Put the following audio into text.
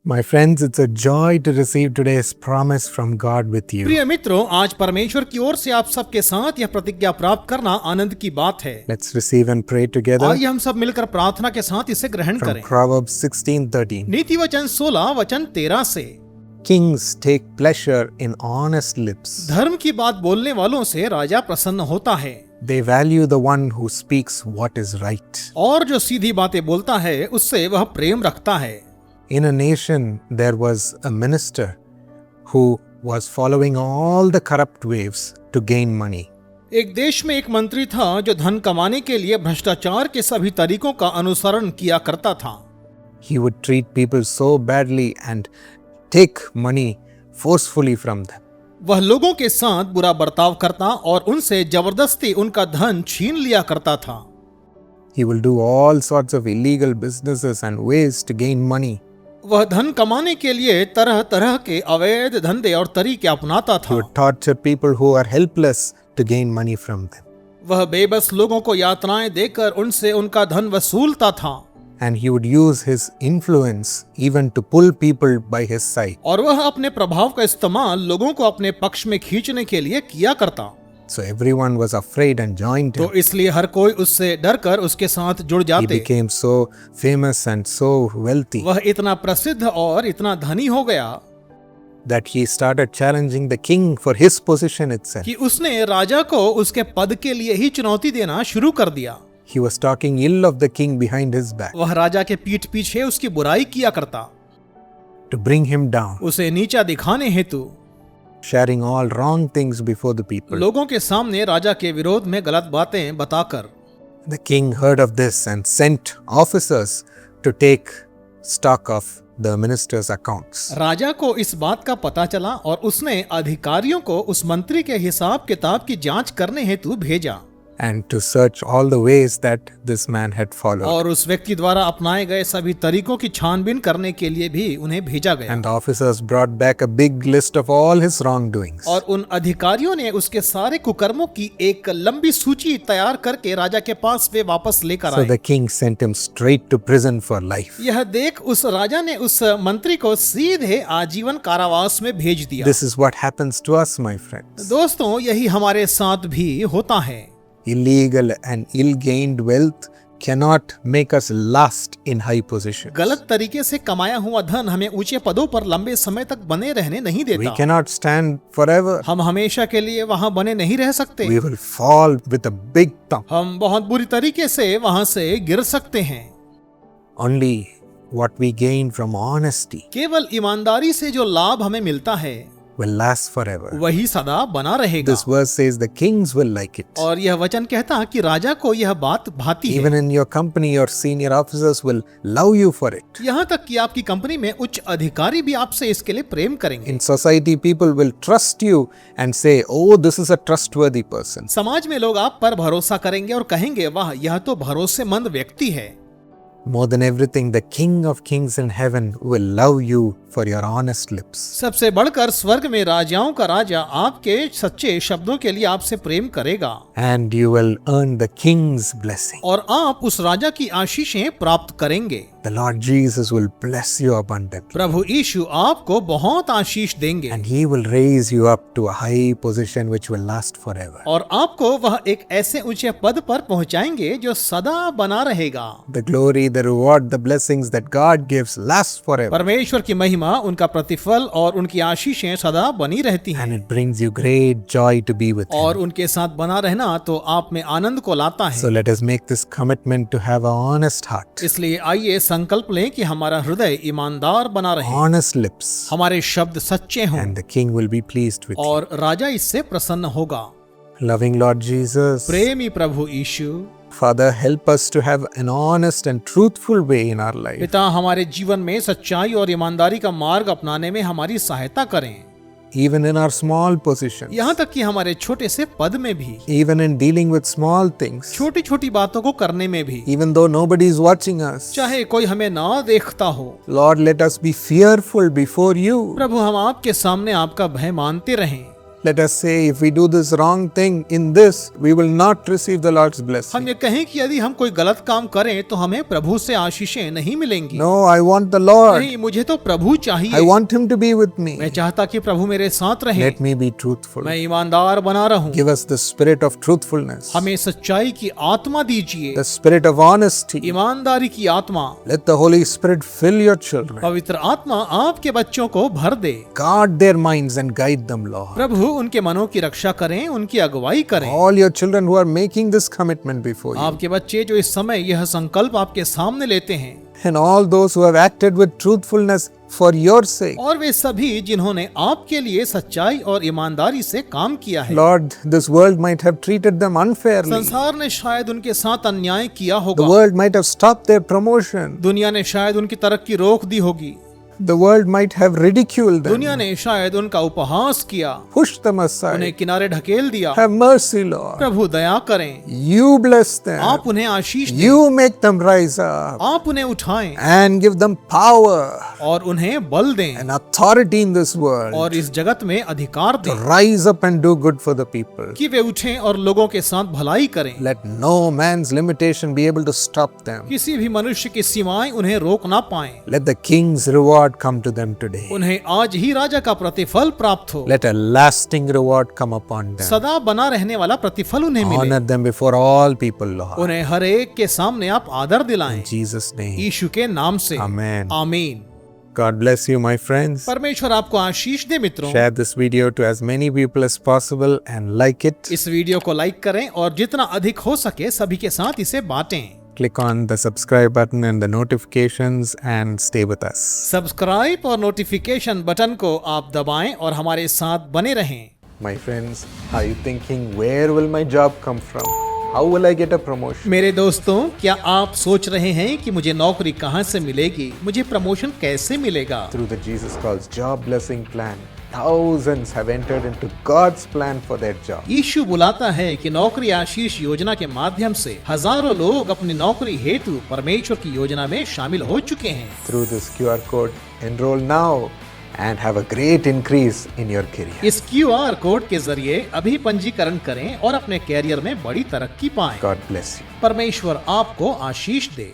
My friends, it's a joy to receive today's promise from God with you. प्रिय मित्रों, आज परमेश्वर की ओर से आप सबके साथ यह प्रतिज्ञा प्राप्त करना आनंद की बात है। Let's receive and pray together आइए हम सब मिलकर प्रार्थना के साथ इसे ग्रहण from करें। Proverbs 16:13. नीति वचन 16 वचन 13 से, Kings take pleasure in honest lips. धर्म की बात बोलने वालों से राजा प्रसन्न होता है, They value the one who speaks what is right. और जो सीधी बातें बोलता है उससे वह प्रेम रखता है। In a nation, there was a minister who was following all the corrupt ways to gain money. एक देश में एक मंत्री था जो धन कमाने के लिए भ्रष्टाचार के सभी तरीकों का अनुसरण किया करता था। He would treat people so badly and take money forcefully from them. वह लोगों के साथ बुरा बर्ताव करता और उनसे जबरदस्ती उनका धन छीन लिया करता था। He will do all sorts of illegal businesses and ways to gain money. वह धन कमाने के लिए तरह तरह के अवैध धंधे और तरीके अपनाता He था। would torture people who are helpless to gain money from them. वह बेबस लोगों को यातनाएं देकर उनसे उनका धन वसूलता था, And he would use his influence even to pull people by his side. और वह अपने प्रभाव का इस्तेमाल लोगों को अपने पक्ष में खींचने के लिए किया करता। So everyone was afraid and joined तो him. इसलिए हर कोई उससे डरकर उसके साथ जुड़ He जाते। became so famous and so wealthy वह इतना प्रसिद्ध और इतना धनी हो गया that he started challenging the king for his position itself. कि उसने राजा को उसके पद के लिए ही चुनौती देना शुरू कर दिया। He was talking ill of the king behind his back वह राजा के पीठ पीछे उसकी बुराई किया करता, to bring him down, उसे नीचा दिखाने हेतु sharing all wrong things before the people. लोगों के सामने राजा के विरोध में गलत बातें बताकर। The king heard of this and sent officers to take stock of the minister's accounts. राजा को इस बात का पता चला और उसने अधिकारियों को उस मंत्री के हिसाब किताब की जांच करने हेतु भेजा And to search all the ways that this man had followed. और उस व्यक्ति द्वारा अपनाए गए सभी तरीकों की छानबीन करने के लिए भी उन्हें भेजा गया। And the officers brought back a big list of all his wrongdoings. और उन अधिकारियों ने उसके सारे कुकर्मों की एक लंबी सूची तैयार करके राजा के पास वे वापस लेकर So आए। the king sent him straight to prison for life. यह देख उस राजा ने उस मंत्री को सीधे आजीवन कारावास में भेज दिया। This is what happens to us, my friends. दोस्तों, यही हमारे साथ भी होता है। Illegal and ill-gained wealth cannot make us last in high positions. गलत तरीके से कमाया हुआ धन हमें ऊंचे पदों पर लंबे समय तक बने रहने नहीं We देता। cannot stand forever. हम हमेशा के लिए वहां बने नहीं रह सकते। We will fall with a big thump. हम बहुत बुरी तरीके से वहां से गिर सकते हैं। Only what we gain from honesty केवल ईमानदारी से जो लाभ हमें मिलता है will last forever. वही सदा बना रहेगा। This verse says the kings will like it. और यह वचन कहता कि राजा को यह बात भाती है। Even in your company, your senior officers will love you for it. यहाँ तक कि आपकी कंपनी में उच्च अधिकारी भी आपसे इसके लिए प्रेम करेंगे। In society, people will trust you and say, oh, this is a trustworthy person. समाज में लोग आप पर भरोसा करेंगे और कहेंगे, वाह, यह तो भरोसेमंद व्यक्ति है। More than everything, the King of Kings in heaven will love you for your honest lips. सबसे बढ़कर स्वर्ग में राजाओं का राजा आपके सच्चे शब्दों के लिए आपसे प्रेम करेगा। And you will earn the King's blessing. और आप उस राजा की आशीषें प्राप्त करेंगे। The Lord Jesus will bless you abundantly. प्रभु यीशु आपको बहुत आशीष देंगे And He will raise you up to a high position which will last forever. और आपको वह एक ऐसे ऊंचे पद पर पहुंचाएंगे जो सदा बना रहेगा। The glory, the reward, the blessings that God gives last forever. परमेश्वर की महिमा, उनका प्रतिफल और उनकी आशीषें सदा बनी रहती हैं। And it brings you great joy to be with और Him. उनके साथ बना रहना तो आप में आनंद को लाता है। So let us make this commitment to have an honest heart, इसलिए आइए संकल्प लें कि हमारा हृदय ईमानदार बना रहे, honest lips, हमारे शब्द सच्चे हों and the King will be pleased with you. और राजा इससे प्रसन्न होगा। Loving Lord Jesus, प्रेमी प्रभु यीशु, Father, help us to have an honest and truthful way in our life. पिता हमारे जीवन में सच्चाई और ईमानदारी का मार्ग अपनाने में हमारी सहायता करें, Even in our small positions, यहाँ तक कि हमारे छोटे से पद में भी, even in dealing with small things, छोटी छोटी बातों को करने में भी, even though nobody is watching us. चाहे कोई हमें ना देखता हो। Lord, let us be fearful before you. प्रभु, हम आपके सामने आपका भय मानते रहें Let us say, if we do this wrong thing in this, we will not receive the Lord's हम blessing. ये कहें कि यदि हम कोई गलत काम करें तो हमें प्रभु से आशीषें नहीं मिलेंगी। No, I want the Lord. नहीं, मुझे तो प्रभु I चाहिए। want Him to be with मैं me. चाहता कि प्रभु मेरे साथ रहे, Let me be truthful. मैं ईमानदार बना रहूं। Give us the spirit of truthfulness, हमें सच्चाई की आत्मा दीजिए, the spirit of honesty. ईमानदारी की आत्मा। Let the Holy Spirit fill your children. पवित्र आत्मा आपके बच्चों को भर दे। Guard their minds and guide them, Lord. प्रभु उनके मनों की रक्षा करें, उनकी अगुवाई करें। All your children who are making this commitment before you, आपके बच्चे जो इस समय यह संकल्प आपके सामने लेते हैं, and all those who have acted with truthfulness for your sake. और वे सभी जिन्होंने आपके लिए सच्चाई और ईमानदारी से काम किया है। Lord, this world might have treated them unfairly. संसार ने शायद उनके साथ अन्याय किया The होगा, world might have stopped their promotion. दुनिया ने शायद उनकी तरक्की रोक दी होगी, The world might have ridiculed दुनिया them, ने शायद उनका उपहास किया, pushed them उन्हें aside. किनारे ढकेल दिया। Have mercy, Lord. प्रभु दया करें, You bless them. आप उन्हें आशीष दें, You make them rise up आप उन्हें उठाएं and give them power और उन्हें बल दें and authority in this world और इस जगत में अधिकार to दें rise up and do good for the people. कि वे उठें और लोगों के साथ भलाई करें। Let no man's limitation be able to stop them. किसी भी मनुष्य की सीमाएं उन्हें रोक ना पाएं। Let the king's reward come to them today. उन्हें आज ही राजा का प्रतिफल प्राप्त हो, Let a lasting reward come upon them. सदा बना रहने वाला प्रतिफल उन्हें मिले। Honor them before all people, Lord. उन्हें हर एक के सामने आप आदर दिलाएं, In Jesus' name. यीशु के नाम से। Amen. आमीन। God bless you, my friends. परमेश्वर आपको आशीष दे मित्रों। Share this video to as many people as possible and like it. इस वीडियो को लाइक करें और जितना अधिक हो सके सभी के साथ इसे बांटें। Click on the subscribe button and the notifications and stay with us. Subscribe और नोटिफिकेशन बटन को आप दबाएं और हमारे साथ बने रहें। My friends, are you thinking, where will my job come from? How will I get a promotion? मेरे दोस्तों, क्या आप सोच रहे हैं कि मुझे नौकरी कहां से मिलेगी, मुझे प्रमोशन कैसे मिलेगा? Through the Jesus Calls Job Blessing Plan, thousands have entered into God's plan for their job. यीशु बुलाता है कि नौकरी आशीष योजना के माध्यम से हजारों लोग अपनी नौकरी हेतु परमेश्वर की योजना में शामिल हो चुके हैं। Through this QR code, enroll now and have a great increase in your career. इस QR कोड के जरिए अभी पंजीकरण करें और अपने कैरियर में बड़ी तरक्की पाएं। God bless you. परमेश्वर आपको आशीष दे।